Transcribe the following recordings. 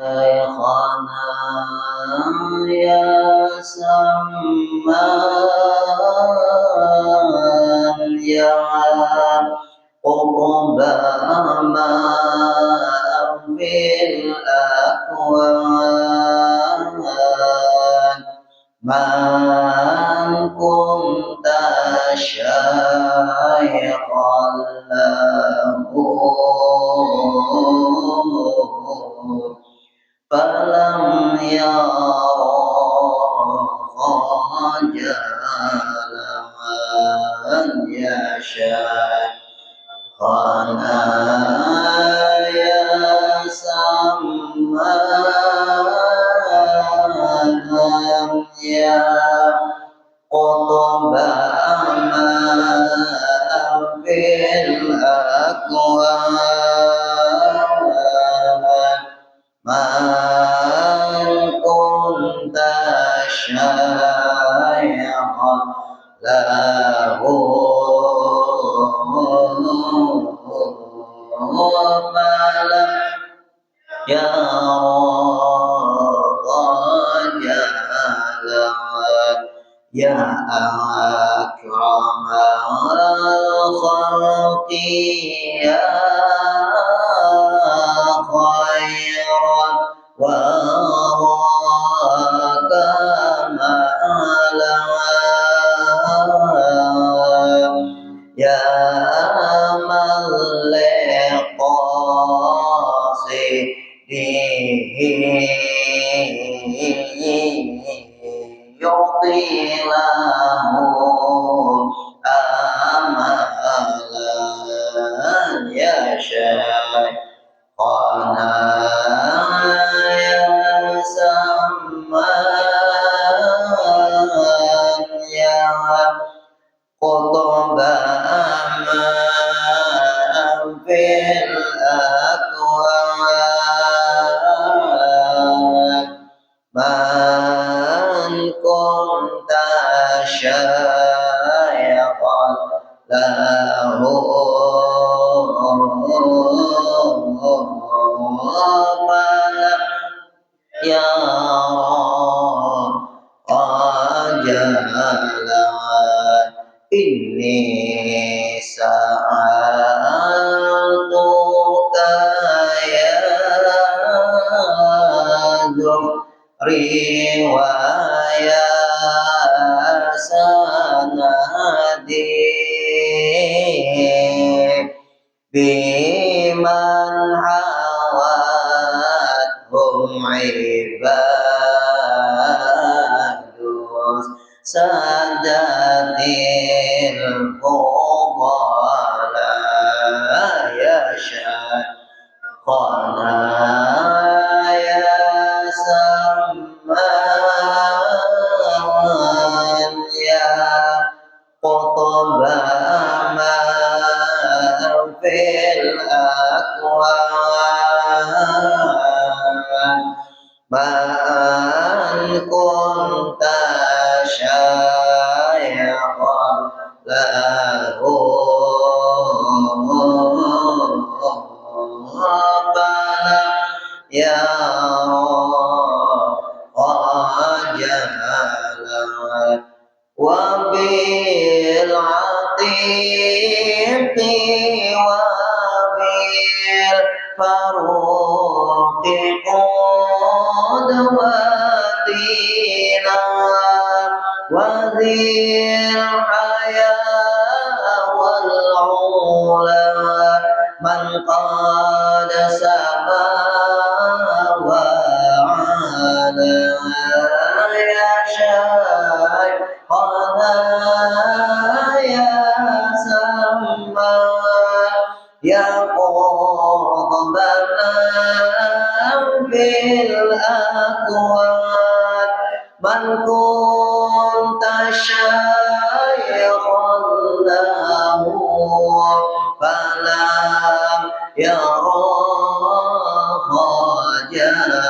شيخنا يا سمان يا قطب ما في الأكوان من كنت شيخا له فلم يرى خجل من يشاءنا يا سمان يا قطب ما في الأكوان من كنت شيخا له فلم يرى خجلا يا أكرم الخلق يا خيرا وراك مالا يا من لقاصده يعطي له آمالا يا شيخنا يا سمان يا قطب ما في الأكوان من كنت شيخا له فلم يرى خجلا إني سألتك يا ذري ويا سندي بمن حوتهم عباد سادات الفضلاء يا شيخنا يا سمان يا قطب ما في الأكوان من كنت شيخا له فلم يرى خجلا وبالعتيق وبالفاروق قدوتنا وذي الحياة والعلا من قاد سما وعلا يا شيخنا يا سما يا قطب في الأكوان من كنت شيخا له فلم يرى خجلا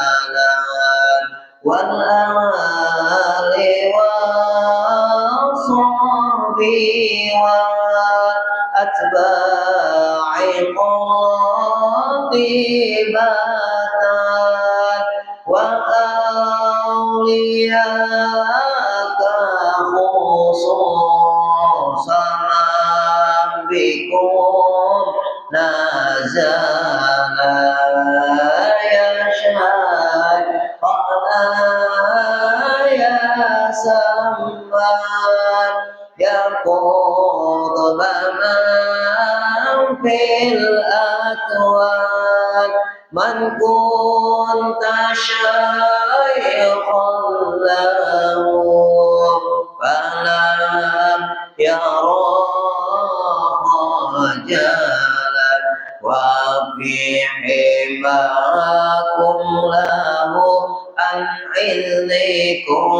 والآل والصحب والأتباع قاطبة زال يشهدنا يا سمان يقود من في الأكوان من كنت شيخا له فلم يرى خجلا وفي حماكم له عن علمكم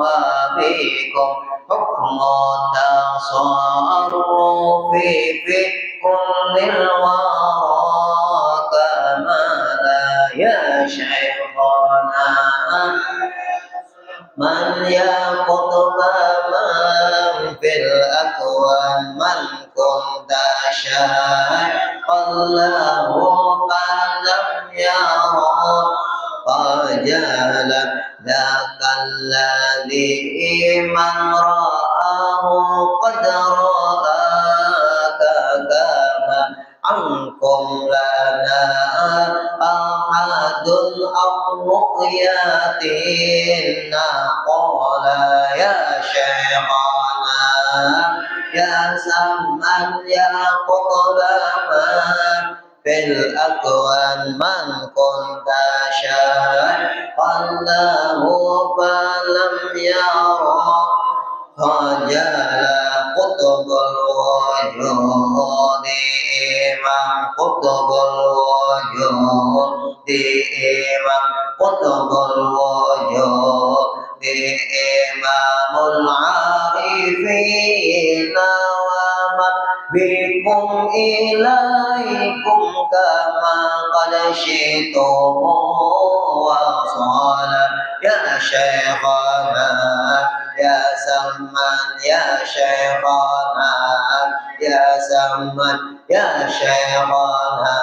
وبكم حكم التصرف في كل الورى كما لا يا شيخنا من يقطب من في الأكوان من كنت شايقا له فلم يرى خجلا ذاك الذي من رآه قد رآك كما عنكم لنا أحد أو رؤياتنا قال يا شيخنا يا سمن يا قطب من في الأكوان من كنت شيخا له فلم يرى خجلا قطب الوجود إمام قطب الوجود إمام قطب الوجود إمام العارفين ومن بكم إليكم كما قد شئتم وصال يا شيخنا يا سمن يا شيخنا يا سمن يا شيخنا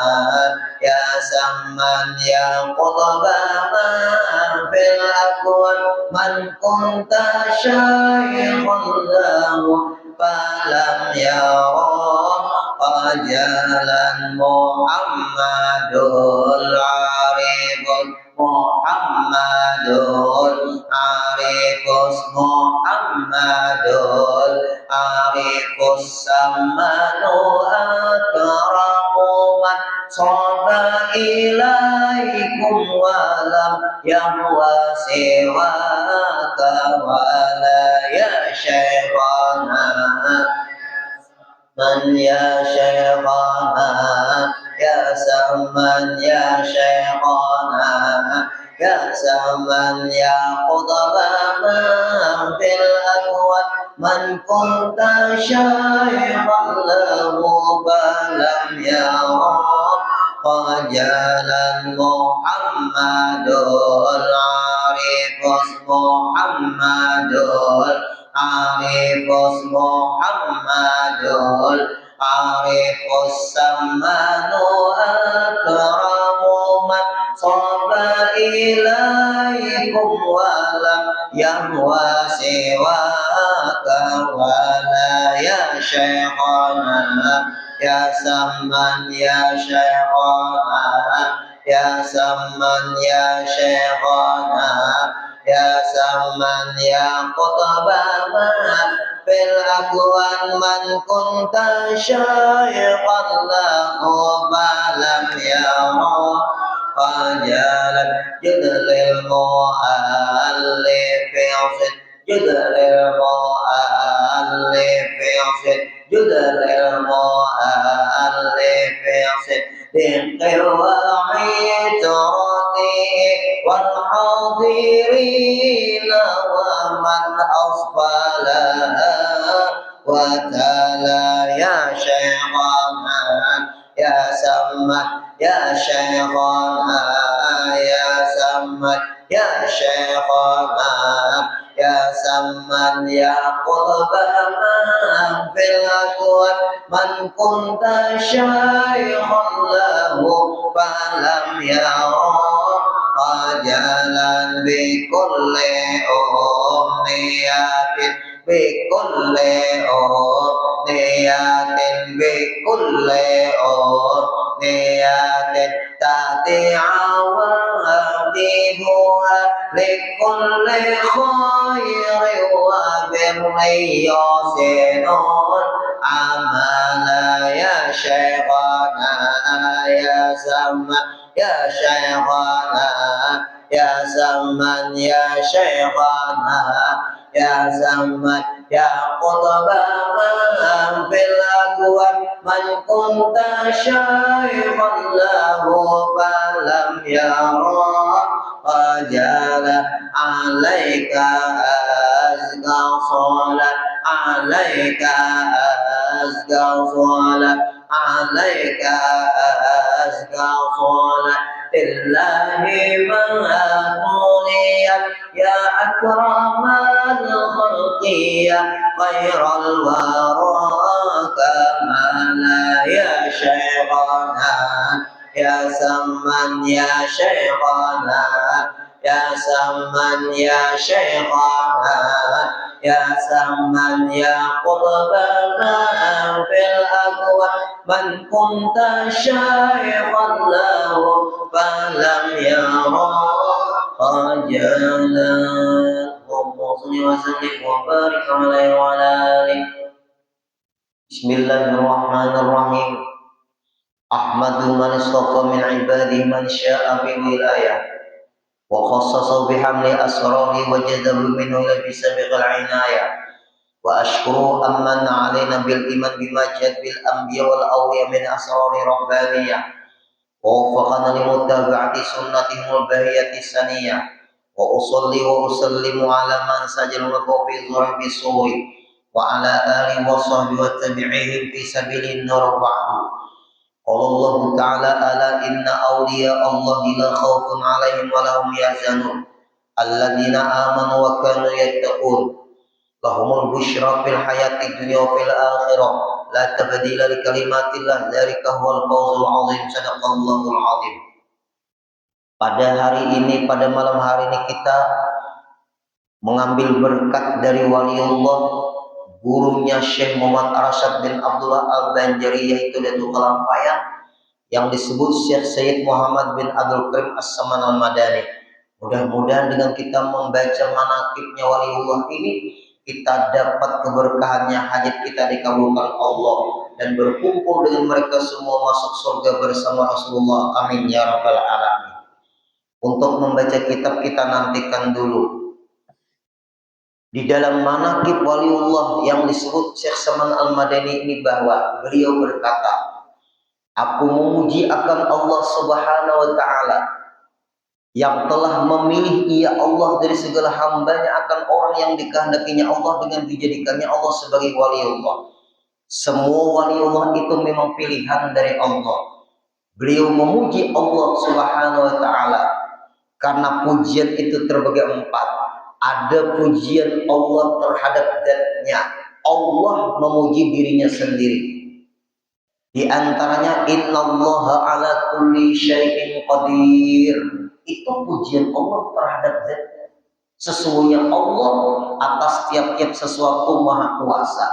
يا سمن يا قطب من في الأكوان من كنت شيخا له فلم يرى خجلا محمد العارف محمد العارف محمد العارف السمن أكرم من صاب إليكم ولم يهوى سواك ولا يا شيخنا من يا شيخنا يا سمن يا شيخنا يا سمن يا قطب من في الأكوان من كنت شيخا له فلم يرى خجلا محمد العارف محمد العارف محمد العارف السمان أكرم من صاب إليكم ولم يهوى سواك ولا يا شيخنا يا سمن يا شيخنا يا سمن يا شيخنا يا سمن يا قطب من في الأكوان من كنت شيخا له فلم يرى خجلا جدل المؤلف يصد جدل المؤلف يصد جدل المؤلف يصد واعتراضه والحاضرين ومن أصفلها وتلا يا شيخنا يا سمت يا شيخنا يا سمت يا شيخنا يا سمن يا قطب من في الأكوان من كنت شيخا له فلم يرى خجلا بكل أمنيات بكل أمنيات بكل أمنيات مؤتيات تأتي عواقبها لكل خير وبر يحسنون عمل يا شيخنا يا زمان يا شيخنا يا زمان يا شيخنا يا زمان يا قطب من في الأكوان من كنت شيخا له فلم يرى وجعل عليك أزكى صلاة عليك أزكى صلاة عليك أزكى صلاة لله ما طوليت يا أكرم الخلق يا خير الورى كمالا يا شيخنا يا سمن يا شيخنا يا سمن يا شيخنا يا سمن يا قطبنا في الأكوان من كنت شيخا له فلم يرى خجلا اللهم صل وسلم وبارك عليه وعلى آله. بسم الله الرحمن الرحيم. أحمد من اصطفى من عباده من شاء بالولاية وخصص بحمل أسراره وجذب منه بسابق العناية وأشكر أمن علينا بالإيمان بما جاء بالأنبياء والأولياء من أسرار ربانية ووفقنا لمتابعة سنتهم البهية السنية وأصلي وأسلم على من سجل في ظهر السوء وعلى آله وصحبه وتبعهم في سبيل النور بعد. قال الله تعالى ألا إن أولياء الله لا خوف عليهم ولا هم يحزنون الذين آمنوا وكانوا يتقون لهم البشرى في الحياة الدنيا وفي الآخرة لا تبديل لكلمات الله ذلك هو الفوز العظيم صدق Allahul Azim. Pada hari ini, pada malam hari ini kita mengambil berkat dari waliullah gurunya Syekh Muhammad Arsyad bin Abdullah Al-Banjari, yaitu Datuk Kalampayang, yang disebut Syekh Sayyid Muhammad bin Abdul Karim As-Saman Al-Madani. Mudah-mudahan dengan kita membaca manaqibnya waliullah ini, kita dapat keberkahannya, hajat kita dikabulkan Allah, dan berkumpul dengan mereka semua masuk surga bersama Rasulullah. Amin ya rabbal alamin. Untuk membaca kitab kita nantikan dulu. Di dalam manaqib waliullah yang disebut Syekh Saman Al-Madani ini, bahwa beliau berkata, aku memuji akan Allah Subhanahu wa ta'ala yang telah memilih ia Allah dari segala hambanya akan orang yang dikehendakinya Allah dengan dijadikannya Allah sebagai waliullah. Semua waliullah itu memang pilihan dari Allah. Beliau memuji Allah Subhanahu wa ta'ala karena pujian itu terbagi empat. Ada pujian Allah terhadap zatnya. Allah memuji dirinya sendiri. Di antaranya innallaha ala kulli syai'in qadir. Itu pujian Allah terhadap zatnya. Sesungguhnya Allah atas tiap-tiap sesuatu maha kuasa.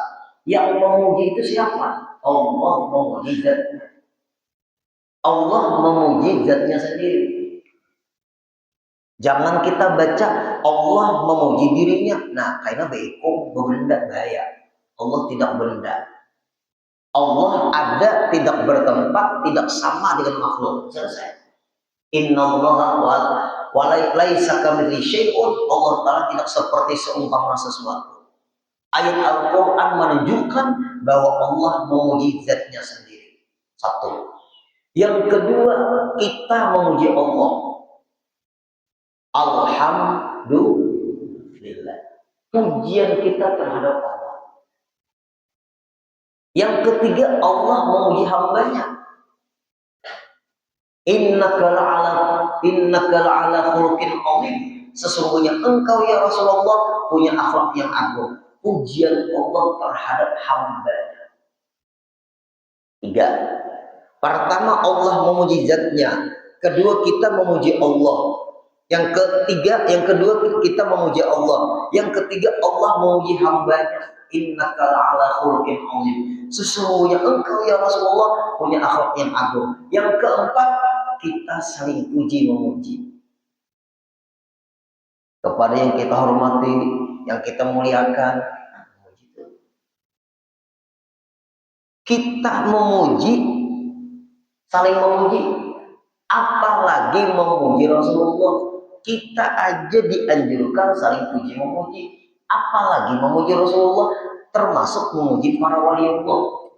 Yang memuji itu siapa? Allah memuji zatnya. Allah memuji zatnya sendiri. Jangan kita baca Allah memuji dirinya. Nah, karena beiko berbenda bahaya. Allah tidak benda. Allah ada, tidak bertempat, tidak sama dengan makhluk. Selesai. Innallaha wa laisa kamitslihi syai'un. Allah Ta'ala tidak seperti seumpama sesuatu. Ayat Al-Quran menunjukkan bahwa Allah memuji zatnya sendiri. Satu. Yang kedua, kita memuji Allah. Alhamdulillah. Pujian kita terhadap Allah. Yang ketiga, Allah memuji hambanya. Innaka la'ala khuluqin 'azim. Sesungguhnya engkau ya Rasulullah punya akhlak yang agung. Pujian Allah terhadap hambanya. Tiga. Pertama, Allah memuji zatnya. Kedua, kita memuji Allah. Yang kedua, kita memuji Allah. Yang ketiga, Allah memuji hambanya. innaka la'ala khuluqin 'azim. Sesungguhnya engkau ya Rasulullah punya akhlak yang agung. Yang keempat, kita saling puji memuji kepada yang kita hormati, yang kita muliakan. Kita memuji, saling memuji, apalagi memuji Rasulullah. Kita aja dianjurkan saling puji memuji, apalagi memuji Rasulullah, termasuk memuji para waliullah.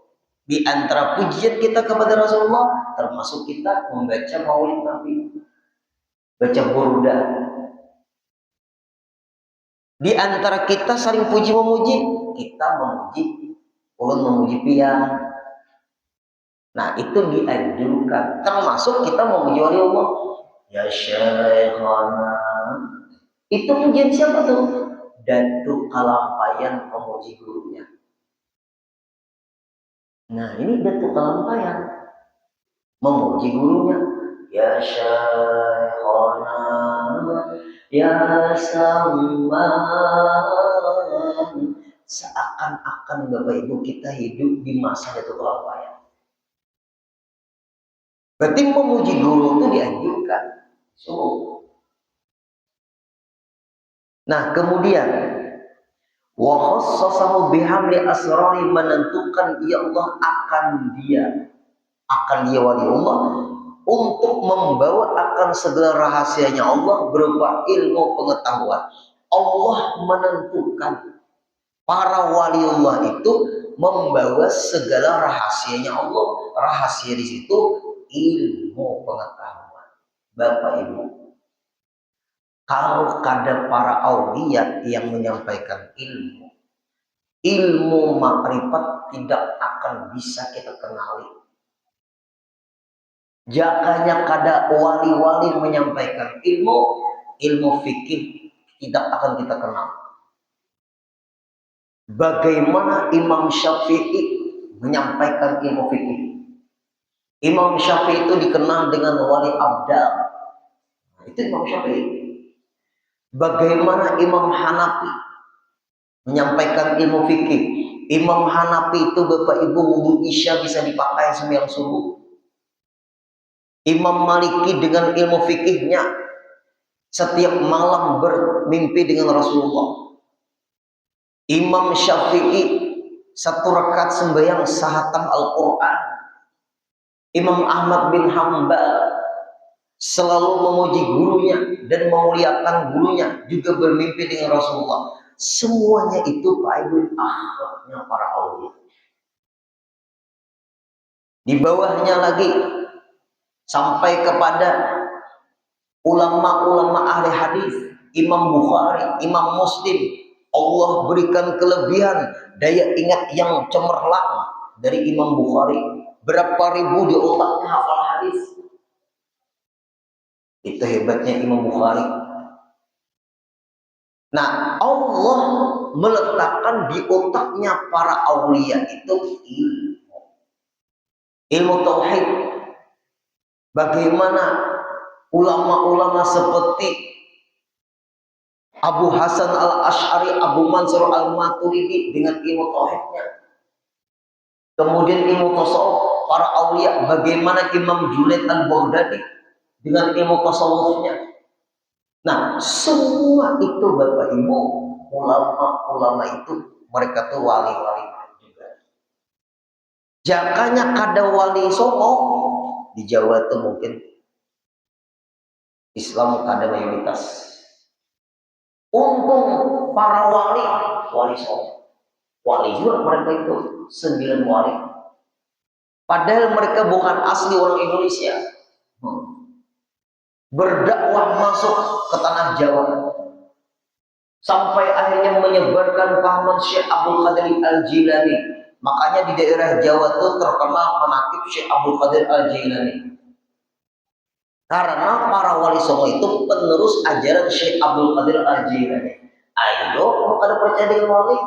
Di antara pujian kita kepada Rasulullah termasuk kita membaca maulid Nabi, baca burda. Di antara kita saling puji memuji, kita memuji ulun, memuji pian. Nah, itu dianjurkan, termasuk kita memuji waliullah. Ya Syekhana, itu pujian siapa tuh? Datuk Kalampayan memuji gurunya. Nah, ini Datuk Kalampayan memuji gurunya. Ya Syekhana, ya Samman. Seakan-akan Bapak Ibu kita hidup di masa Datuk Kalampayan. Berarti memuji guru itu dianjurkan. Nah, kemudian wa khassasahu bihamli asrari, menentukan ya Allah akan dia waliullah untuk membawa akan segala rahasianya Allah berupa ilmu pengetahuan. Allah menentukan para waliullah itu membawa segala rahasianya Allah. Rahasia di situ ilmu pengetahuan. Bapak Ibu, kalau ada para aulia yang menyampaikan ilmu makrifat tidak akan bisa kita kenali. Jakanya kada wali-wali menyampaikan ilmu fikih tidak akan kita kenal. Bagaimana Imam Syafi'i menyampaikan ilmu fikih? Imam Syafi'i itu dikenal dengan wali abdal. Itu Imam Syafi'i. Bagaimana Imam Hanafi menyampaikan ilmu fikih? Imam Hanafi itu Bapak Ibu wudu Isya bisa dipakai sembahyang subuh. Imam Maliki dengan ilmu fikihnya setiap malam bermimpi dengan Rasulullah. Imam Syafi'i satu rakaat sembahyang sahatam Al-Quran. Imam Ahmad bin Hanbal selalu memuji gurunya dan memuliakan gurunya, juga bermimpi dengan Rasulullah. Semuanya itu Pak Ibu akhlaknya para aulia. Di bawahnya lagi sampai kepada ulama-ulama ahli hadis, Imam Bukhari, Imam Muslim, Allah berikan kelebihan daya ingat yang cemerlang dari Imam Bukhari. Berapa ribu di otaknya hafal hadis. Itu hebatnya Imam Bukhari. Nah, Allah meletakkan di otaknya para aulia itu ilmu tauhid. Bagaimana ulama-ulama seperti Abu Hasan al-Ash'ari, Abu Mansur al-Maturidi dengan ilmu tauhidnya. Kemudian ilmu tasawuf para aulia, bagaimana Imam Junaid al-Baghdadi dengan ilmu tasawufnya. Nah, semua itu Bapak Ibu, ulama-ulama itu mereka tuh wali-wali juga. Jakanya ada wali Songo di Jawa itu mungkin Islam ada mayoritas. Untung para wali Songo, wali juga mereka itu 9 wali. Padahal mereka bukan asli orang Indonesia. Berdakwah masuk ke tanah Jawa sampai akhirnya menyebarkan pahaman Syekh Abdul Qadir Al-Jilani. Makanya di daerah Jawa itu terkenal menakib Syekh Abdul Qadir Al-Jilani, karena para wali songo itu penerus ajaran Syekh Abdul Qadir Al-Jilani. Ayo, kalau pada percaya dengan wali,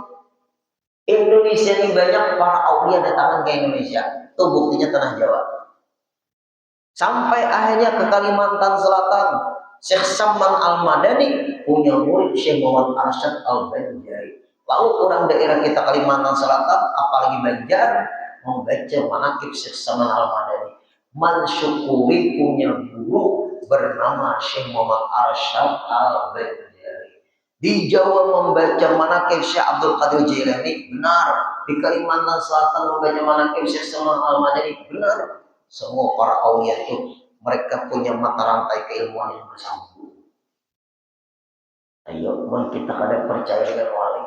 Indonesia ini banyak para aulia datang ke Indonesia. Itu buktinya tanah Jawa. Sampai akhirnya ke Kalimantan Selatan, Syekh Samman Al-Madani punya murid Syekh Muhammad Arsyad Al-Banjari. Lalu orang daerah kita Kalimantan Selatan, apalagi Banjar, membaca manaqib Syekh Saman Al-Madani, mensyukuri punya guru bernama Syekh Muhammad Arsyad Al-Banjari. Di Jawa membaca manaqib Syekh Abdul Qadir Jailani, benar. Di Kalimantan Selatan membaca manaqib Syekh Saman Al-Madani, benar. Semua para aulia itu mereka punya mata rantai keilmuan yang bersambung. Ayo, kita kadang percaya dengan wali.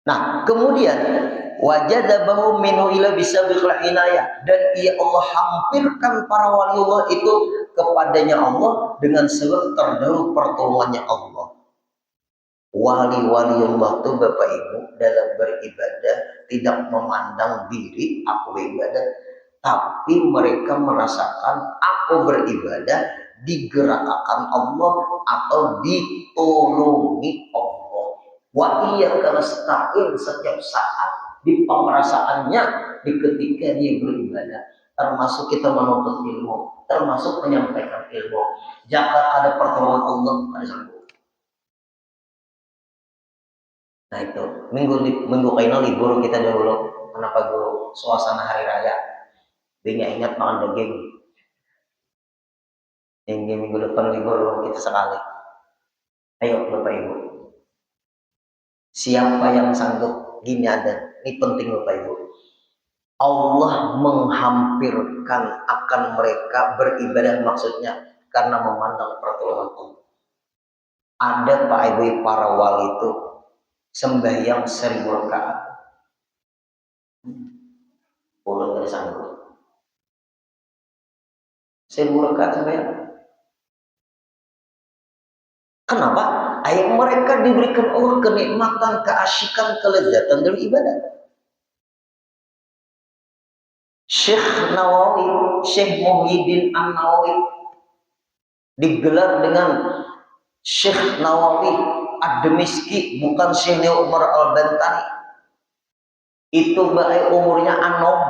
Nah, kemudian wajadabahu minhu ila bisabiqil inayah, dan ia Allah hampirkan para waliullah itu kepadanya Allah dengan sebab terdahulu pertolongannya Allah. Wali-waliullah itu Bapak Ibu dalam beribadah tidak memandang diri aku beribadah, tapi mereka merasakan aku beribadah digerakkan Allah atau ditolongi Allah. Wa iyyaka nasta'in, setiap saat di pemerasaannya di ketika dia beribadah, termasuk kita menuntut ilmu, termasuk menyampaikan ilmu. Jika ada pertolongan Allah, ada sanggup. Nah itu minggu kaino libur kita dahulu. Kenapa guru? Suasana hari raya. Dia ingat makan daging. Hingga minggu depan libur kita sekali. Ayo Bapak Ibu. Siapa yang sanggup? Gini ada. Ini penting Bapak Ibu. Allah menghampirkan akan mereka beribadah, maksudnya karena memandang pertolongan Allah. Ada Pak Ibu para wali itu sembahyang 1000 rakaat. Pulang dari sanggup. 1000 rakaat sembahyang. Kenapa? Ayat mereka diberikan Allah kenikmatan, keasyikan, kelezatan dari ibadah. Syekh Nawawi, Syekh Muhyiddin An-Nawawi digelar dengan Syekh Nawawi Ad-Demiski, bukan Syekh Umar Al-Bantani. Itu baik umurnya anom,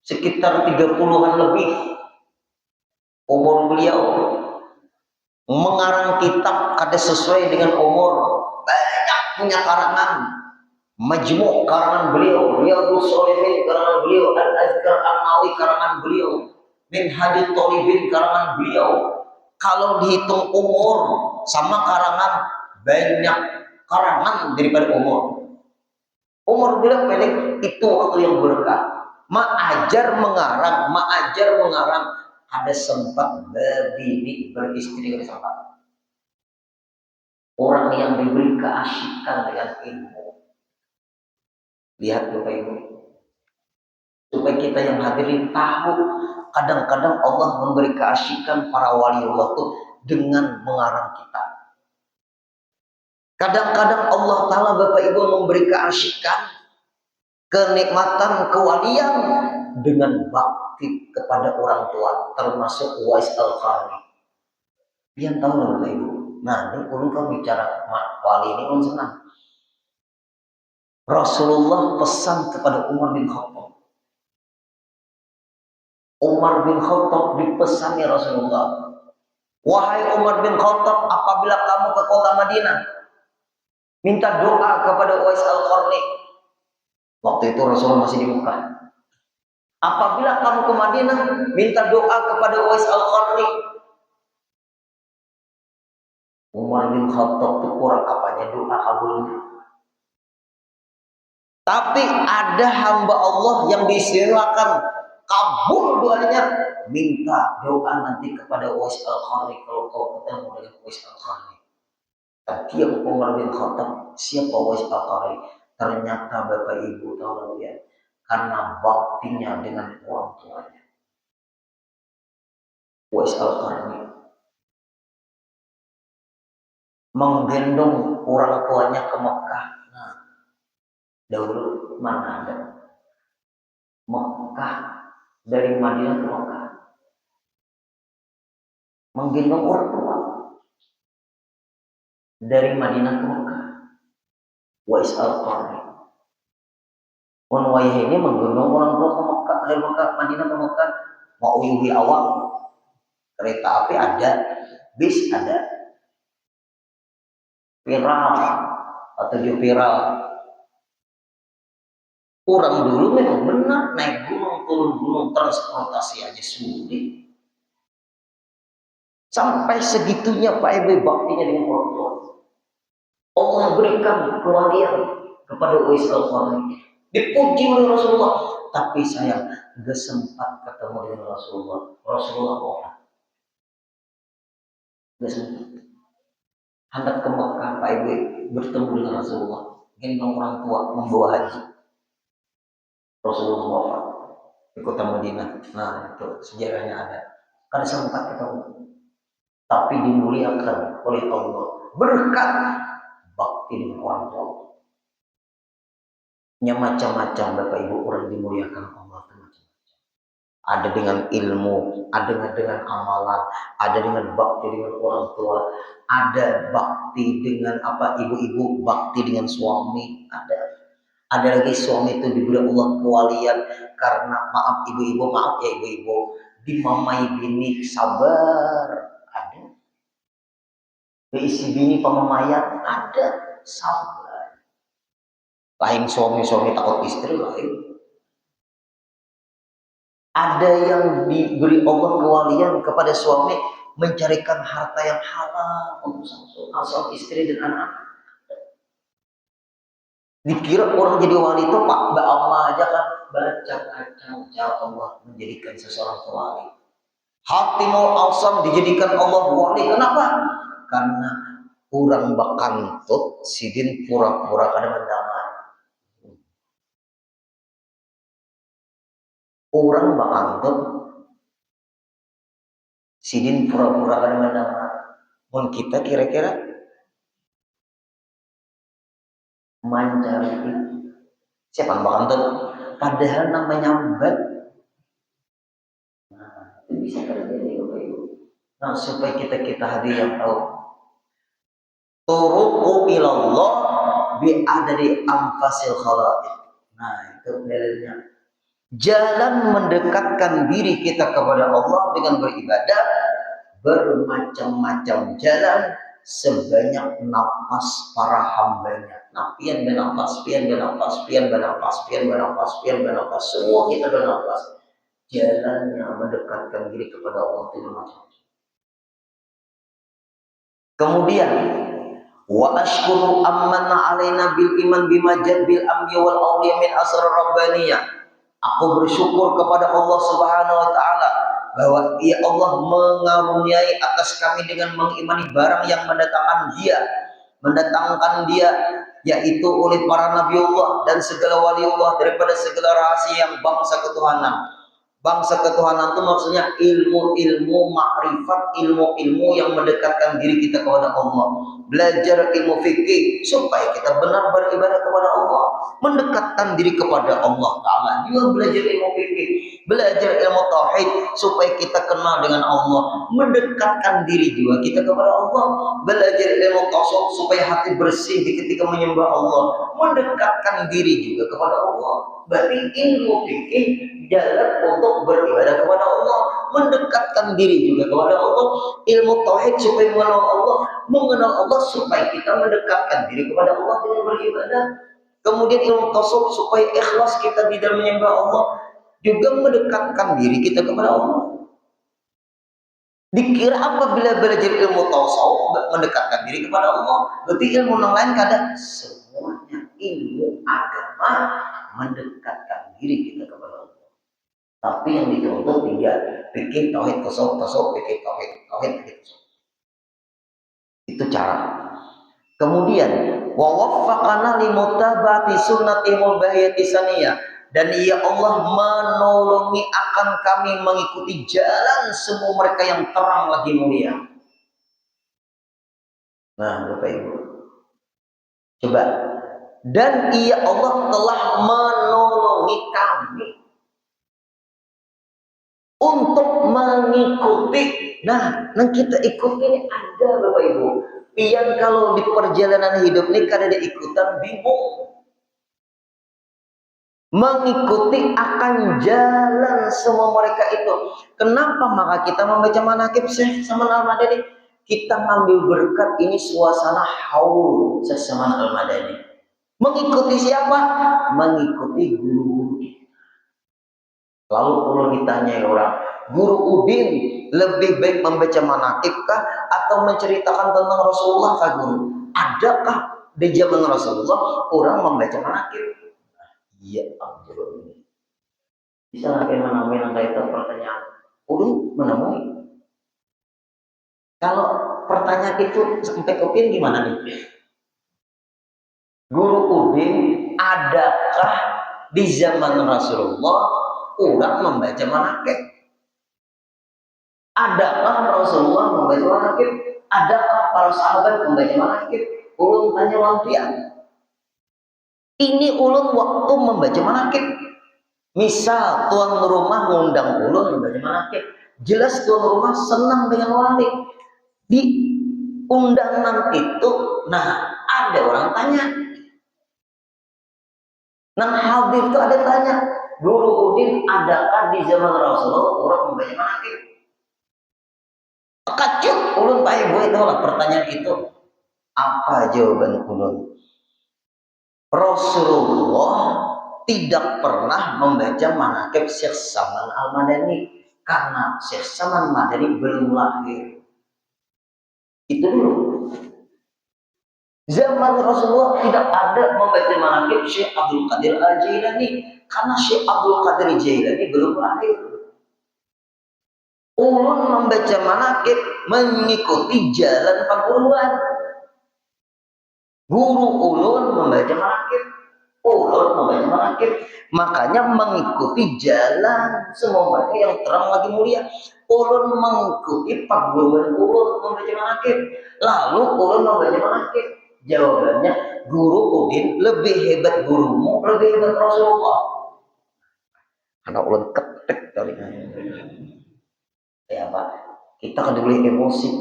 sekitar 30-an lebih umur beliau. Mengarang kitab kada sesuai dengan umur, banyak punya karangan. Majmu' karangan beliau, Riyadhus Shalihin karangan beliau, Al-Azkar An-Nawawi karangan beliau, Minhajut Thalibin karangan beliau. Kalau dihitung umur sama karangan, banyak karangan daripada umur. Umur beliau pendek, itu waktu yang berkah. Ma'ajar mengarang, ada sempat berbini, beristri, ada sempat. Orang yang diberi keasyikan dengan ilmu. Lihat Bapak Ibu, supaya kita yang hadirin tahu, kadang-kadang Allah memberi keasyikan para waliullah itu dengan mengarang kitab. Kadang-kadang Allah Ta'ala Bapak Ibu memberi keasyikan, kenikmatan, kewalian dengan bakti kepada orang tua, termasuk Uwais Al-Qarni. Dia tahu Bapak Ibu. Nah, ini ulun kan bicara wali ini ulun senang. Rasulullah pesan kepada Umar bin Khattab. Umar bin Khattab dipesani Rasulullah. Wahai Umar bin Khattab, apabila kamu ke kota Madinah, minta doa kepada Uwais Al-Qarni. Waktu itu Rasulullah masih di Mekah. Apabila kamu ke Madinah, minta doa kepada Uwais Al-Qarni. Umar bin Khattab itu kurang apanya doa kabulnya. Tapi ada hamba Allah yang diistilahkan kabul doanya, minta doa nanti kepada Uwais Al-Qarni kalau kau ketemu dengan Uwais Al-Qarni. Tapi yang Umar bin Khattab, siapa Uwais Al-Qarni? Ternyata Bapak Ibu tahu ya, karena baktinya dengan orang tuanya. Uwais Al-Qarni menggendong orang tuanya ke Mekah. Nah, dahulu mana ada Mekah dari Madinah ke Mekah, menggendong orang tua dari Madinah ke Mekah. Uwais Al-Qarni wayah ini menggendong orang tua ke Mekah, dari Mekah Madinah ke Mekah, mau uyuhi awak, kereta api ada, bis ada. viral atau viral. Orang dulu memang benar naik gunung, turun gunung, transportasi aja sulit. Sampai segitunya Pak Ibu baktinya dengan orang tua. Allah berikan kewalian kepada Uwais Al-Qarni. Dipuji oleh Rasulullah. Tapi sayang, gak sempat ketemu dengan Rasulullah. Rasulullah orang. Gak sempat. Hendak ke Mekah Pak Ibu bertemu dengan Rasulullah. Gendong orang tua membawa haji. Rasulullah wafat di kota Madinah. Nah itu sejarahnya ada. Karena sempat ketemu. Tapi dimuliakan oleh Allah berkat bakti dengan orang tua. Nya macam-macam Bapak Ibu orang dimuliakan Allah macam-macam. Ada dengan ilmu, ada dengan amalan, ada dengan bakti dengan orang tua, ada bakti dengan ibu-ibu bakti dengan suami, ada lagi suami itu diberi Allah kewalian karena maaf ya ibu-ibu dimamai bini sabar. Isi bini pemamayat ada sabar. Lain suami takut istri lain. Ada yang diberi Allah kewalian kepada suami mencarikan harta yang halal untuk sang istri dan anak. Dikira orang jadi wali itu Pak Mbak Amma aja kan baca cara Allah menjadikan seseorang wali. Hatimul Awsam dijadikan Allah wali. Kenapa? Karena kurang bakantut sidin pura-pura kada mendamai. Orang bakantut sidin pura-pura kada mendamai. Mun kita kira-kira mencari siapa bakantut? Padahal namanya mbak. Nah, itu bisa terjadi Bapak Ibu. Nah, supaya kita hadir yang tahu. Turuqu ilallah bi'adadi anfasil khalaiq. Nah, itu dalilnya. Jalan mendekatkan diri kita kepada Allah dengan beribadah bermacam-macam jalan sebanyak nafas para hambanya. Nah, pian bernapas, semua kita bernapas. Jalannya mendekatkan diri kepada Allah dengan macam-macam. Kemudian wa ashkuru ammanna alaina bil iman bima jadbil ambi wal awliya min asrar rabbaniyah. Aku bersyukur kepada Allah Subhanahu wa taala bahwa ya Allah mengaruniai atas kami dengan mengimani barang yang mendatangkan dia yaitu oleh para nabiullah dan segala waliullah daripada segala rahasia yang bangsa ketuhanan. Bangsa ketuhanan itu maksudnya ilmu-ilmu makrifat, ilmu-ilmu yang mendekatkan diri kita kepada Allah. Belajar ilmu fikih supaya kita benar beribadah kepada Allah, mendekatkan diri kepada Allah Ta'ala. Juga belajar ilmu fikih, belajar ilmu tauhid supaya kita kenal dengan Allah, mendekatkan diri juga kita kepada Allah. Belajar ilmu tasawuf supaya hati bersih ketika menyembah Allah, mendekatkan diri juga kepada Allah. Berarti ilmu fikih jalan untuk beribadah kepada Allah, mendekatkan diri juga kepada Allah. Ilmu tauhid supaya mengenal Allah supaya kita mendekatkan diri kepada Allah dengan beribadah. Kemudian ilmu tasawuf supaya ikhlas kita di dalam menyembah Allah, juga mendekatkan diri kita kepada Allah. Dikira apabila belajar ilmu tasawuf mendekatkan diri kepada Allah, berarti ilmu yang lain kada. Semuanya ilmu agama mendekatkan diri kita kepada Allah. Tapi yang dituntut 3, fikih, tauhid, tasawuf, fikih, tauhid, fikih, tasawuf. Itu cara. Kemudian wa waffaqana limutabati sunnatil bahiyati saniyah, dan ya Allah menolongi akan kami mengikuti jalan semua mereka yang terang lagi mulia. Nah, Bapak Ibu. Coba. Dan ya Allah telah menolongi kami untuk mengikuti. Nah, yang kita ikuti ini ada Bapak Ibu. Pian kalau di perjalanan hidup ini kada ada ikutan bingung. Mengikuti akan jalan semua mereka itu. Kenapa maka kita membaca manaqib Syekh sama Ahmad ini? kita ngambil berkat ini suasana haul Syekh Al-Madani. Mengikuti siapa? Mengikuti guru. Lalu kalau ditanya orang, Guru Udin lebih baik membaca manaqib kah atau menceritakan tentang Rasulullah kah guru? Adakah di zaman Rasulullah orang membaca manaqib? Iya, Abdul. Bisa nggak menemui itu pertanyaan? Urung menemui. Kalau pertanyaan itu sampai ke Udin gimana nih? Guru Udin, adakah di zaman Rasulullah orang membaca manaqib? Adakah Rasulullah membaca manaqib? Adakah para sahabat membaca manaqib? Ulun tanya wafian. Ini ulun waktu membaca manaqib. Misal tuan rumah ngundang ulun membaca manaqib. Jelas tuan rumah senang dengan wali. Di undangan itu, nah ada orang tanya. Nah hadir itu ada tanya, Guru Udin, adakah di zaman Rasulullah orang membaca manaqib? Kacau, ulun baik gue tahu lah pertanyaan itu. Apa jawaban ulun? Rasulullah tidak pernah membaca manaqib Syekh Saman Al-Madani karena Syekh Saman Al-Madani belum lahir. Itu dulu. Zaman Rasulullah tidak ada membaca manaqib Syekh Abdul Qadir Al-Jailani karena Syekh Abdul Qadir Al-Jailani belum lahir. Ulun membaca manaqib mengikuti jalan perguruan. Guru ulun membaca manaqib, ulun membaca manaqib, makanya mengikuti jalan semua mereka yang terang lagi mulia. Ulun mengikuti perguruan ulun membaca manaqib, lalu ulun membaca manaqib. Jawabannya, Guru Udin lebih hebat gurumu, lebih hebat Rasulullah. Karena ulun ketek kali. Ya Pak, kita kan boleh emosi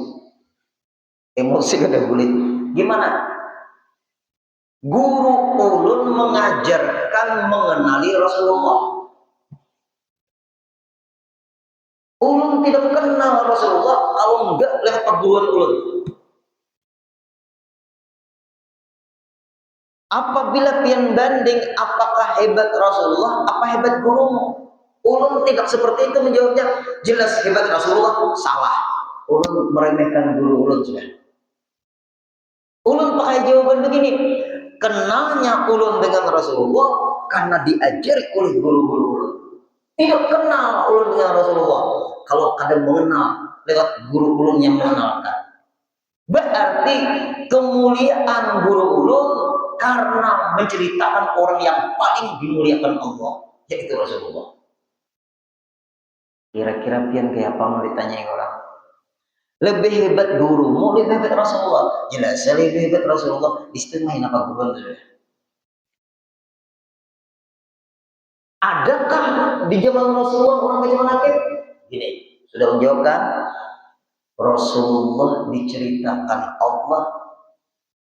kan boleh. Gimana? Guru ulun mengajarkan mengenali Rasulullah. Ulun tidak kenal Rasulullah kalau enggak lewat perguruan ulun. Apabila pian banding apakah hebat Rasulullah, apa hebat gurumu? Ulun tidak seperti itu menjawabnya. Jelas hebat Rasulullah, salah. Ulun meremehkan guru ulun sudah. Ulun pakai jawaban begini. Kenalnya ulun dengan Rasulullah karena diajari oleh guru-guru ulun. Tidak kenal ulun dengan Rasulullah. Kalau kadang mengenal lewat guru ulun yang mengenalkan. Berarti kemuliaan guru ulun karena menceritakan orang yang paling dimuliakan Allah, yaitu Rasulullah. Kira-kira pian kayak apa mau ditanyai orang? Lebih hebat gurumu, lebih hebat Rasulullah. Jelas, lebih hebat Rasulullah. Istimewa apa guru itu? Adakah di zaman Rasulullah orang baca manaqib? Gini, sudah menjawabkan. Rasulullah diceritakan Allah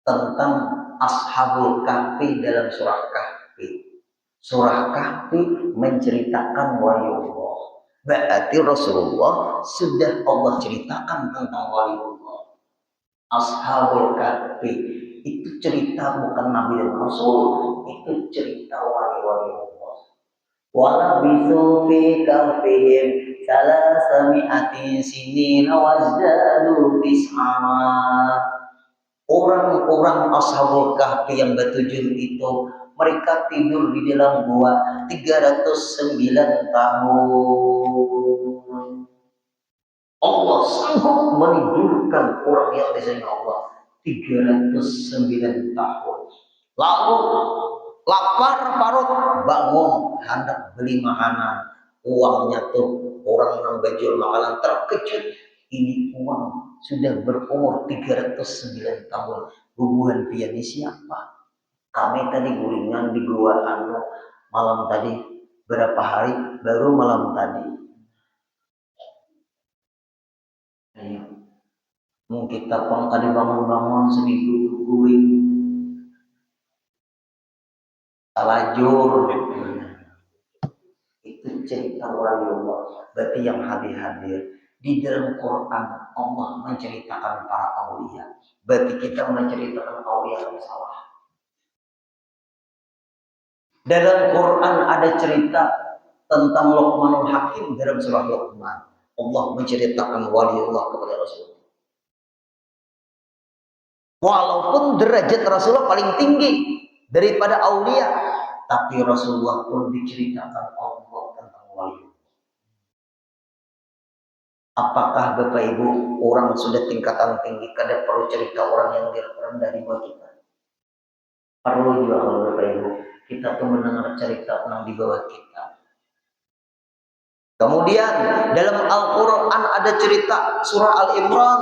tentang Ashabul Kahfi dalam surah Kahfi. Surah Kahfi menceritakan waliullah. Berarti Rasulullah sudah Allah ceritakan tentang waliullah. Ashabul Kahfi itu cerita bukan Nabi dan Rasul, itu cerita wali-wali Allah. Walabithu fi kahfihim salasami'atin sinina wazdadu tis'a. Orang-orang Ashabul Kahfi yang ketujuh itu mereka tidur di dalam gua 309 tahun. Allah sanggup menidurkan orang yang disayang Allah 309 tahun. Lalu lapar parut bangun hendak beli makanan, uangnya tuh orang nang bajul makanan terkejut, ini uang sudah berumur 309 tahun. Hubungan piani siapa? Kami tadi gulingan di gua malam tadi, berapa hari baru malam tadi. Ayo, mau kita pang tadi bangun-bangun seminggu guling. Talajur itu cerita waliullah. Berarti yang hadir-hadir Di dalam Quran Allah menceritakan para aulia. Berarti kita menceritakan aulia yang salah. Dalam Quran ada cerita tentang Luqmanul Hakim dalam surah Luqman. Allah menceritakan waliullah kepada Rasulullah. Walaupun derajat Rasulullah paling tinggi daripada aulia, tapi Rasulullah pun diceritakan Allah tentang waliullah. Apakah Bapak Ibu orang sudah tingkatan tinggi kada perlu cerita orang yang rendah di bawah kita? Perlu juga kalau Bapak Ibu kita tuh mendengar cerita orang di bawah kita. Kemudian dalam Al-Quran ada cerita surah Al-Imran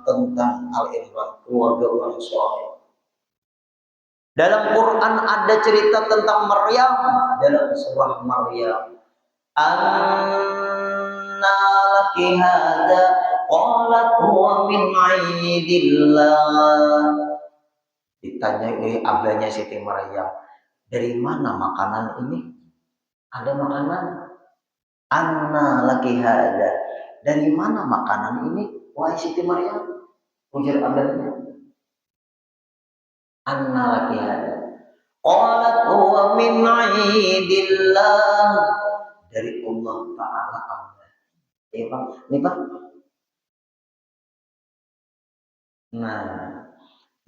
tentang Al-Imran, keluarga orang soleh. Dalam Quran ada cerita tentang Maryam dalam surah Maryam. Anna laki hadza qalat huwa min 'indillah. Ditanyai abahnya Siti Maryam, dari mana makanan ini? Ada makanan. Anna laki hadza, dari mana makanan ini wahai Siti Maryam? Ujar abahnya. Anna laki hadza qalat huwa min 'indillah, dari Allah Ta'ala. Ya Pak, ini Pak. Nah,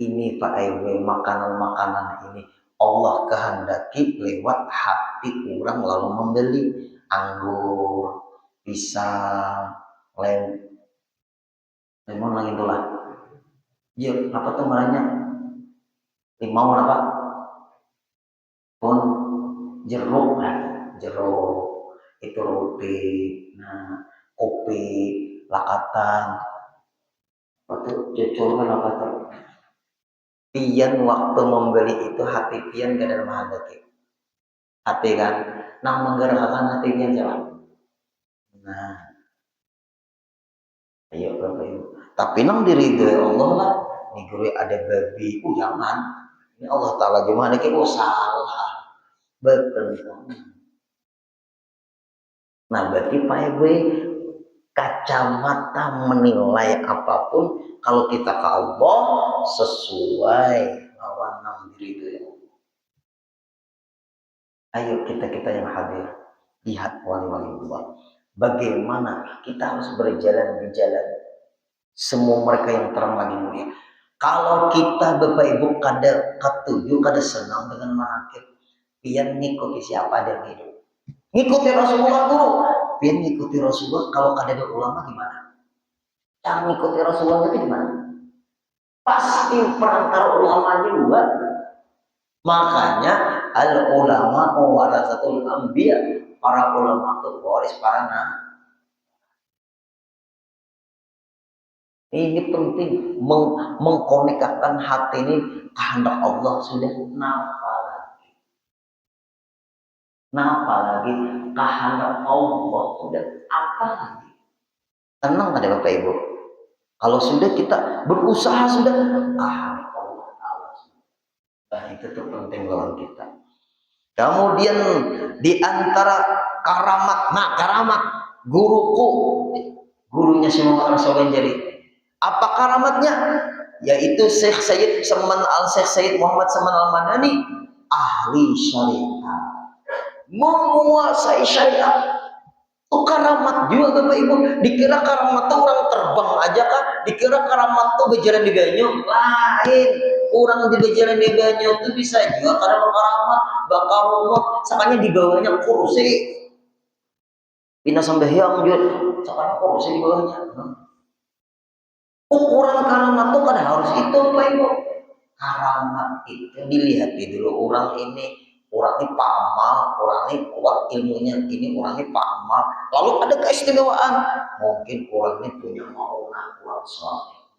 ini Pak Ewe, makanan-makanan ini Allah kehendaki lewat hati orang lalu membeli anggur, pisang, lemon lagi itulah. Ya, apa tuh namanya? Limau apa? Pun jeruk, jeruk itu roti, nah kopi, lakatan, waktu cucur kan apa tuh? Pian waktu membeli itu hati pian gak ada hati, hati kan, nah menggerakkan hati pian jalan. Nah, ayo Bapak Ibu. Tapi nang diri Allah lah, nih guru ada babi, jangan. Ini Allah Ta'ala cuma ada kayak salah, betul. Nah berarti Pak Ibu kacamata menilai apapun kalau kita ke Allah sesuai lawan nang diri itu ya. Ayo kita yang hadir lihat wali-wali Allah. Bagaimana kita harus berjalan di jalan semua mereka yang terang lagi mulia. Kalau kita Bapak Ibu kada ketujuh, kada senang dengan manakib, pian ngikuti siapa ada hidup. Ngikuti Rasulullah dulu. Pian ngikuti Rasulullah, kalau kada ada ulama gimana? Cara ngikuti Rasulullah itu gimana? Pasti perantara ulama juga. Makanya al ulama warasatul anbiya, para ulama itu waris para nabi. Ini penting mengkonekkan hati ini kehendak Allah sudah napa lagi kehendak Allah sudah apa lagi? Tenang ada Bapak Ibu. Kalau sudah kita berusaha sudah kehendak Allah Taala. Nah itu tuh penting lawan kita. Kemudian di antara karamat, karamat gurunya si Muhammad Rasulullah jadi. Apa karamatnya? Yaitu Syekh Sayyid Muhammad Saman Al-Madani, ahli syariat, menguasai syariat. Itu karamat juga Bapak Ibu. Dikira karamat itu orang terbang aja kan? Dikira karamat itu berjalan di banyu. Lain. Orang di berjalan di banyu itu bisa juga karena karamat. Bakal rumah, sakanya di bawahnya kursi. Bina sambayang juga, sakanya kursi di bawahnya. Ukuran karamat itu kan harus itu Bapak Ibu. Karamat itu dilihat dulu orang ini paham, orang ini kuat ilmunya, ini orang ini paham. Lalu ada keistimewaan, mungkin orang ini punya maunah, orang soleh.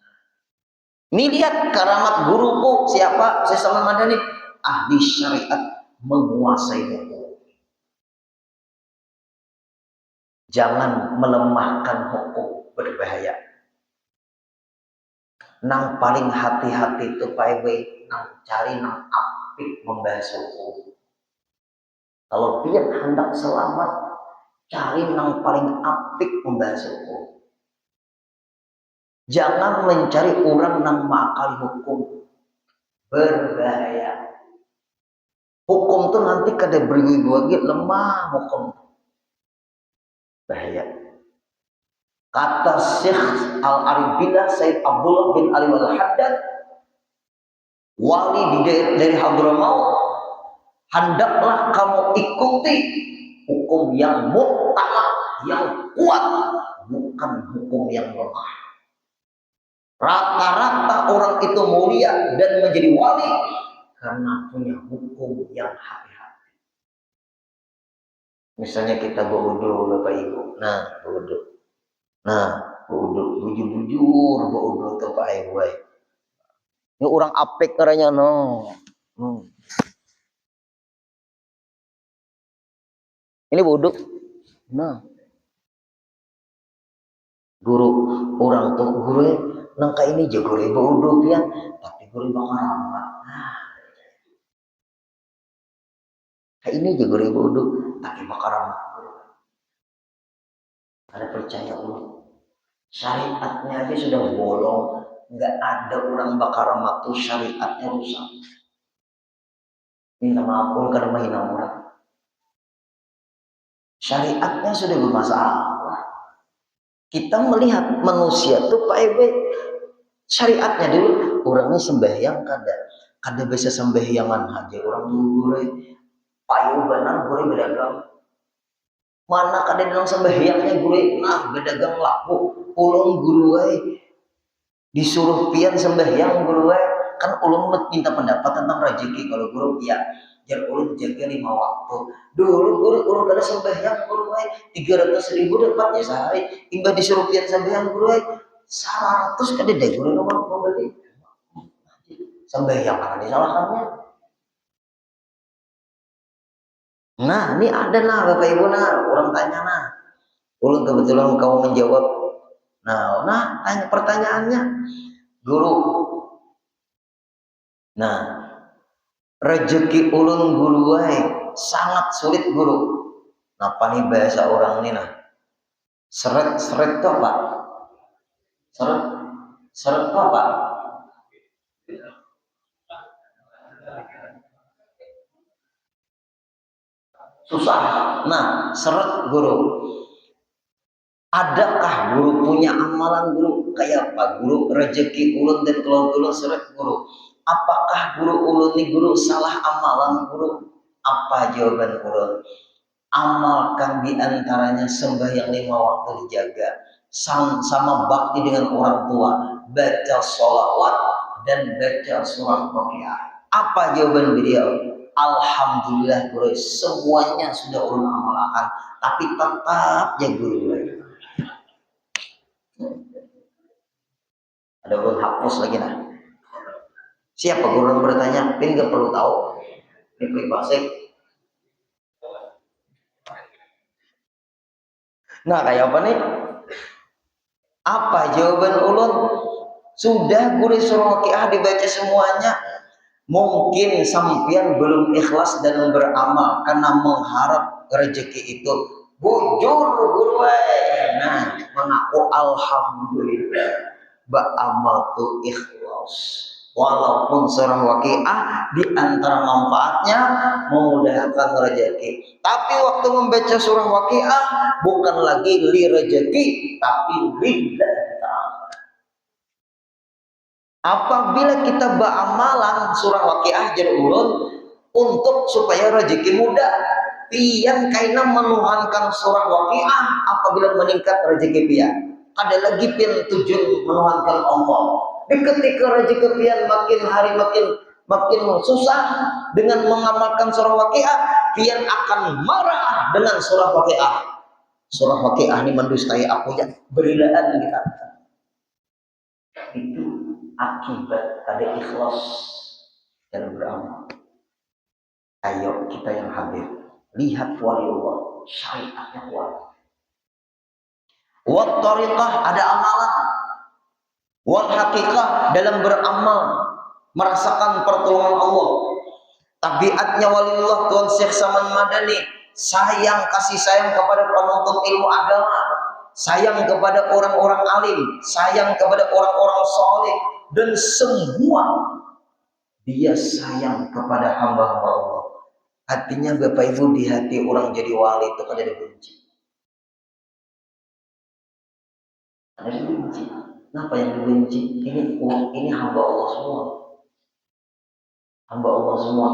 Ini lihat karamat guruku siapa? Saya sama Madani, ahli syariat, menguasai hukum. Jangan melemahkan hukum, berbahaya. Nang paling hati-hati itu Pak Ewe, nang cari nang apik membahas hukum. Kalau dia hendak selamat, cari nang paling apik membahas hukum. Jangan mencari orang nang makali hukum, berbahaya. Hukum tuh nanti kada beribu-ibu lemah hukum, bahaya. Kata Syekh Al-Arifillah Said Abdullah bin Ali Al-Haddad, wali dari Hadramaut, hendaklah kamu ikuti hukum yang mutlak, yang kuat, bukan hukum yang lemah. Rata-rata orang itu mulia dan menjadi wali karena punya hukum yang hati-hati. Misalnya kita berwudu, Bapak Ibu. Nah, berwudu. Nah, berwudu, bujur-bujur, berwudu ke Pak Ibu. Ini orang apik caranya no. Ini wudu. Nah, guru orang tuh guru nangka ini jago ribu wudu ya, tapi guru bakal ramah. Kayak ini jago ribu wudu, tapi bakal ramah. Ada percaya Allah, syariatnya aja sudah bolong, nggak ada orang bakal ramah tuh syariatnya rusak. Minta maaf pun karena menghina orang. Syariatnya sudah bermasalah. Kita melihat manusia tuh Pak Ibu, syariatnya dulu orangnya sembahyang kada bisa sembahyangan aja orang dulu payu benar gue berdagang mana kada dalam sembahyangnya gue nah berdagang laku ulun guru disuruh pian sembahyang guru kan ulun minta pendapat tentang rezeki kalau guru ya jar ulun jaga 5 waktu dulu guru ulun kada sembahyang guru 300.000 dapatnya sehari imbah disuruh pian sembahyang guru 100 kada deh guru nomor pembeli sembahyang mana disalahkannya. Nah ini ada nah Bapak Ibu nah orang tanya nah ulun kebetulan kamu menjawab nah tanya pertanyaannya guru nah rezeki ulun guru sangat sulit guru. Napa nih bahasa orang ini nah seret itu apa? Seret itu apa? Susah. Nah seret guru. Adakah guru punya amalan guru kayak apa? Guru rezeki ulun dan kalau ulun seret guru. Apakah guru ulun nih guru salah amalan guru? Apa jawaban ulun? Amalkan diantaranya sembahyang 5 waktu dijaga sama bakti dengan orang tua, baca sholawat dan baca surah Waqiah. Apa jawaban beliau? Alhamdulillah guru semuanya sudah ulun amalkan tapi tetap ya guru ada ulun hapus lagi nah siapa guru bertanya ini gak perlu tahu ini privasi. Nah kayak apa nih? Apa jawaban ulun? Sudah guru surah Waqiah dibaca semuanya. Mungkin sampian belum ikhlas dan beramal karena mengharap rezeki itu. Bujur guru nah mengaku alhamdulillah beramal tuh ikhlas. Walaupun surah Waqiah di antara manfaatnya memudahkan rezeki. Tapi waktu membaca surah Waqiah bukan lagi li rezeki, tapi lillah ta'ala. Apabila kita beramalan surah Waqiah jadi ulun untuk supaya rezeki mudah, pian kaina menuhankan surah Waqiah apabila meningkat rezeki pian. Ada lagi pian tujuan menuhankan Allah. Di ketika rezeki pian makin hari makin susah dengan mengamalkan surah Waqiah, pian akan marah dengan surah Waqiah. Surah Waqiah ini mendustai aku ya, berilaan kita. Itu akibat ada ikhlas dan beramal. Ayo kita yang hadir lihat wali Allah syariatnya kuat. Wat tariqah ada amalan. Wal haqiqah dalam beramal merasakan pertolongan Allah. Tabiatnya waliullah Tuan Syekh Saman Madani sayang kasih sayang kepada penuntut ilmu agama. sayang kepada orang-orang alim, sayang kepada orang-orang soleh, dan semua dia sayang kepada hamba-hamba Allah. Artinya Bapak Ibu, di hati orang jadi wali itu kan ada benci. Ada dibenci. Kenapa yang dibenci? Ini hamba Allah semua. Hamba Allah semua.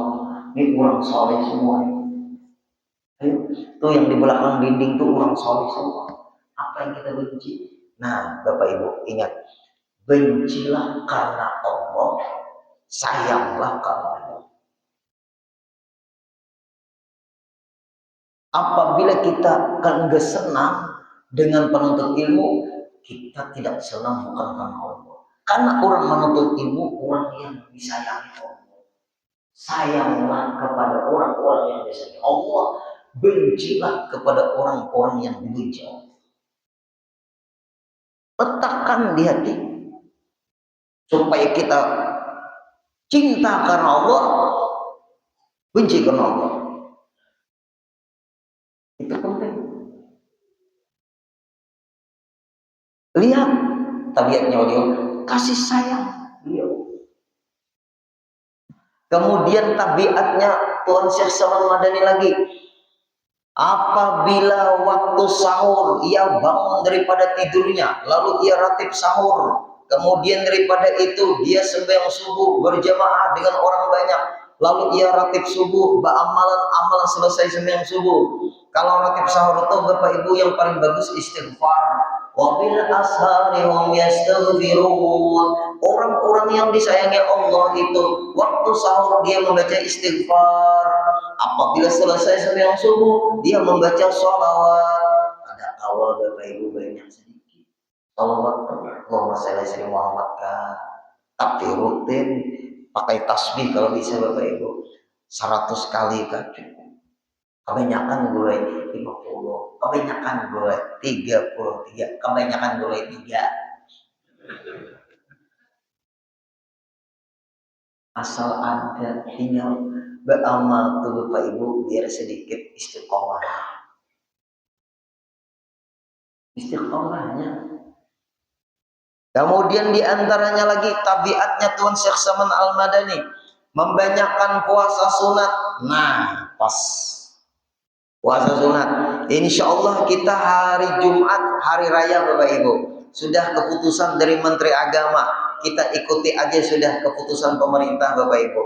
Ini orang soleh semua. Ayo, tuh yang di belakang dinding tuh orang soleh semua. Apa yang kita benci? Nah, Bapak Ibu ingat, bencilah karena Allah, sayanglah karena Allah. Apabila kita kan gak senang dengan penuntut ilmu, kita tidak senang bukan karena Allah. Karena orang menuntut ilmu, orang yang disayangi Allah. Sayanglah kepada orang-orang yang disayangi Allah. Bencilah kepada orang-orang yang dibenci Allah. Letakkan di hati supaya kita cinta karena Allah, benci karena Allah. Itu penting. Lihat tabiatnya beliau, kasih sayang beliau. Kemudian tabiatnya Tuan Syekh Saman Madani lagi. Apabila waktu sahur ia bangun daripada tidurnya, lalu ia ratib sahur. Kemudian daripada itu dia sembahyang subuh berjamaah dengan orang banyak. Lalu ia ratib subuh, amalan selesai sembahyang subuh. Kalau ratib sahur itu Bapak Ibu yang paling bagus istighfar. Wabil ashari hum yastaghfirun. Orang-orang yang disayangi Allah itu waktu sahur dia membaca istighfar. Apabila selesai sembahyang subuh dia membaca sholawat. Ada awal Bapak Ibu banyak sedikit sholawat. Allahumma shalli ala Muhammad kan. Tapi rutin pakai tasbih kalau bisa Bapak Ibu 100 kali kan cukup. Kebanyakan gue 50, kebanyakan gue 33, kebanyakan gue 3. Asal ada, tinggal beramal tuh Bapak Ibu biar sedikit istiqomah. Istiqomahnya. Kemudian diantaranya lagi tabiatnya Tuan Syekh Saman Al-Madani, membanyakkan puasa sunat. Nah, pas puasa sunat. Insya Allah kita hari Jumat, hari raya Bapak Ibu. Sudah keputusan dari Menteri Agama. Kita ikuti aja sudah keputusan pemerintah Bapak Ibu.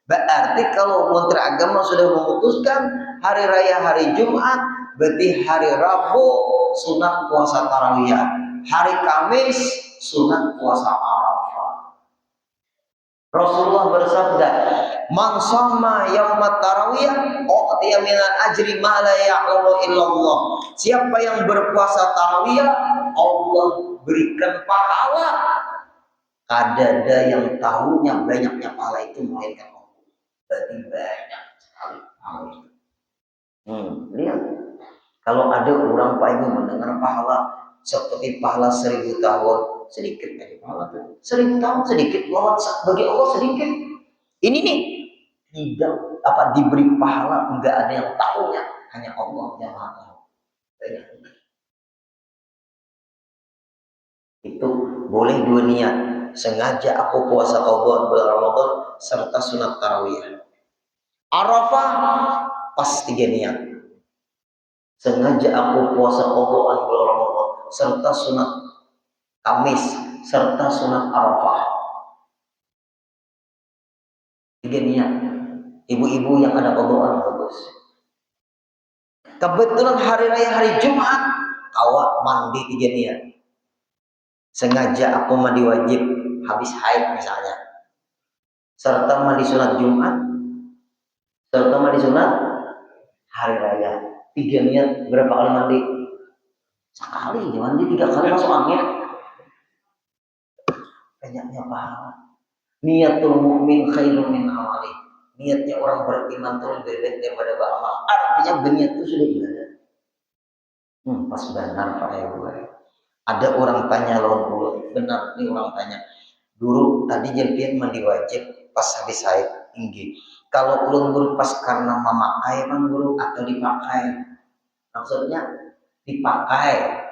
Berarti kalau Menteri Agama sudah memutuskan hari raya hari Jumat, berarti hari Rabu sunat puasa tarawih. Hari Kamis sunat puasa Arafah. Rasulullah bersabda, "Man shoma yaumat tarawih, u'tiya minal ajri ma la ya'lamu illallah." Siapa yang berpuasa tarawih, Allah berikan pahala kadada yang tahunya banyaknya pahala itu melainkan Allah. Berarti banyak sekali pahala itu. Lihat. Kalau ada orang Pak Ibu mendengar pahala seperti pahala 1000 tahun, sedikit aja pahala tuh. 1000 tahun sedikit, bagi Allah sedikit. Ini nih tidak diberi pahala, enggak ada yang tahunya, hanya Allah yang Maha Tahu. Itu boleh dua niat. Sengaja aku puasa bulan Ramadan serta sunat tarawih. Arafah pas 3 niat. Sengaja aku puasa bulan Ramadan serta sunat Kamis serta sunat Arafah. 3 niat. Ibu-ibu yang ada qadaan bagus. Kebetulan hari raya hari Jumat, awak mandi 3 niat. Sengaja aku mandi wajib habis haid misalnya. Serta mandi sunat Jumat, serta mandi sunat hari raya. 3 niat berapa kali mandi? Sekali mandi 3 kali masuk angin. Banyaknya pahala. Niatul mu'min khairun min amali. Niatnya orang beriman itu lebih baik daripada beramal. Artinya berniat itu sudah ibadah. Pas benar Pak Ibu. Ada orang tanya lawan guru, benar nih orang tanya. Guru tadi jadi mandi wajib pas habis haid tinggi. Kalau ulun guru pas karena memakai kan guru atau dipakai? Maksudnya dipakai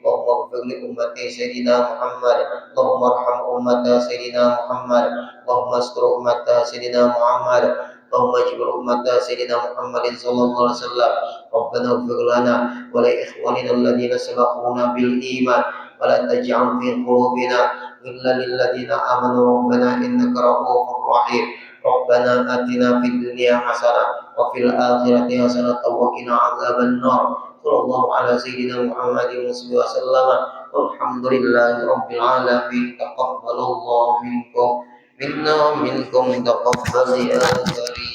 اللهم اغفر لأمة سيدنا محمد اللهم ارحم أمة سيدنا محمد اللهم استر أمة سيدنا محمد اللهم اجبر أمة سيدنا محمد صلى الله عليه وسلم ربنا اغفر لنا ولإخواننا الذين سبقونا بالإيمان ولا تجعل في قلوبنا غلا للذين آمنوا ربنا إنك رؤوف رحيم ربنا آتنا في الدنيا حسنة وفي الآخرة حسنة وقنا عذاب النار صلى الله على سيدنا محمد وسلم والحمد لله رب العالمين تقبل الله منكم منا ومنكم تقبل يا كريم.